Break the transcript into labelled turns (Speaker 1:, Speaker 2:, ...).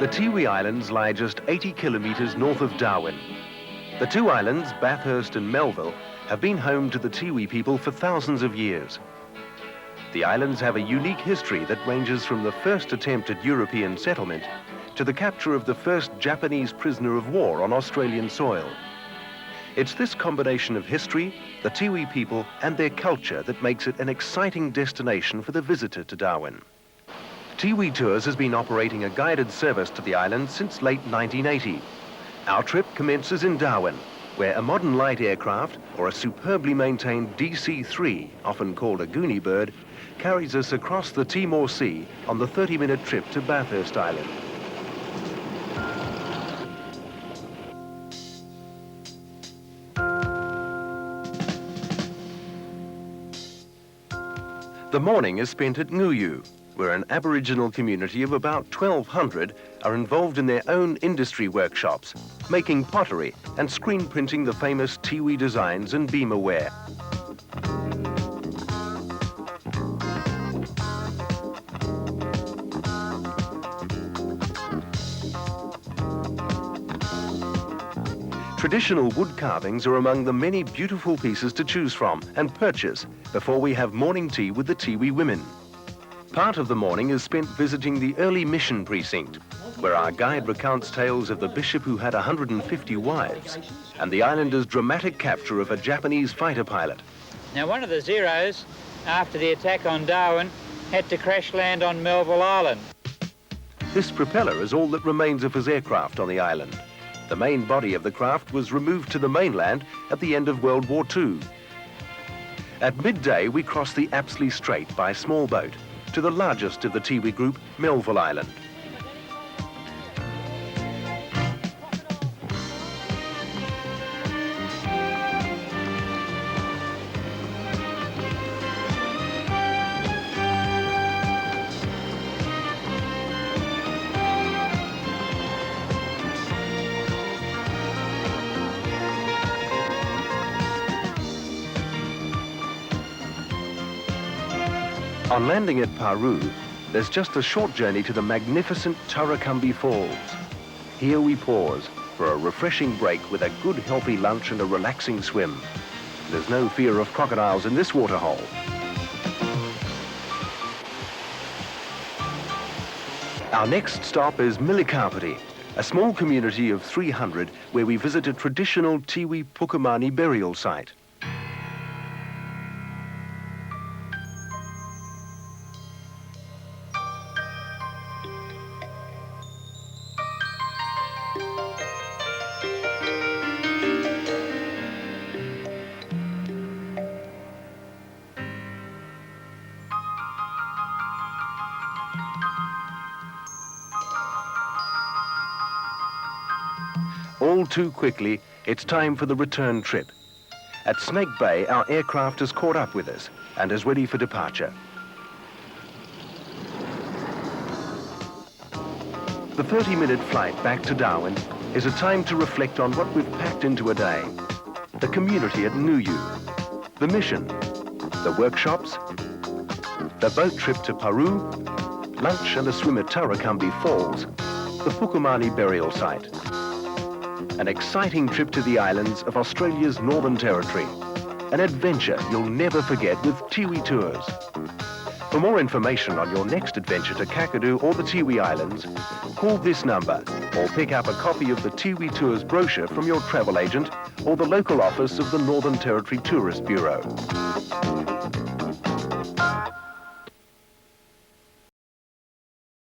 Speaker 1: The Tiwi Islands lie just 80 kilometres north of Darwin. The two islands, Bathurst and Melville, have been home to the Tiwi people for thousands of years. The islands have a unique history that ranges from the first attempt at European settlement to the capture of the first Japanese prisoner of war on Australian soil. It's this combination of history, the Tiwi people and their culture that makes it an exciting destination for the visitor to Darwin. Tiwi Tours has been operating a guided service to the island since late 1980. Our trip commences in Darwin, where a modern light aircraft, or a superbly maintained DC-3, often called a Goonie bird, carries us across the Timor Sea on the 30-minute trip to Bathurst Island. The morning is spent at Nguyu, where an aboriginal community of about 1,200 are involved in their own industry workshops, making pottery and screen printing the famous Tiwi designs and Bima Wear. Traditional wood carvings are among the many beautiful pieces to choose from and purchase before we have morning tea with the Tiwi women. Part of the morning is spent visiting the early mission precinct, where our guide recounts tales of the bishop who had 150 wives and the islanders' dramatic capture of a Japanese fighter pilot.
Speaker 2: Now, one of the Zeros, after the attack on Darwin, had to crash land on Melville Island.
Speaker 1: This propeller is all that remains of his aircraft on the island. The main body of the craft was removed to the mainland at the end of World War II. At midday, we cross the Apsley Straits by small boat to the largest of the Tiwi group, Melville Island. On landing at Paru, there's just a short journey to the magnificent Tarakambi Falls. Here we pause for a refreshing break with a good healthy lunch and a relaxing swim. There's no fear of crocodiles in this waterhole. Our next stop is Milikapiti, a small community of 300 where we visit a traditional Tiwi Pukumani burial site. All too quickly, it's time for the return trip. At Snake Bay, our aircraft has caught up with us and is ready for departure. The 30-minute flight back to Darwin is a time to reflect on what we've packed into a day. The community at Nguyu, the mission, the workshops, the boat trip to Paru, lunch and a swim at Tarakambi Falls, the Pukumani burial site. An exciting trip to the islands of Australia's Northern Territory. An adventure you'll never forget with Tiwi Tours. For more information on your next adventure to Kakadu or the Tiwi Islands, call this number or pick up a copy of the Tiwi Tours brochure from your travel agent or the local office of the Northern Territory Tourist Bureau.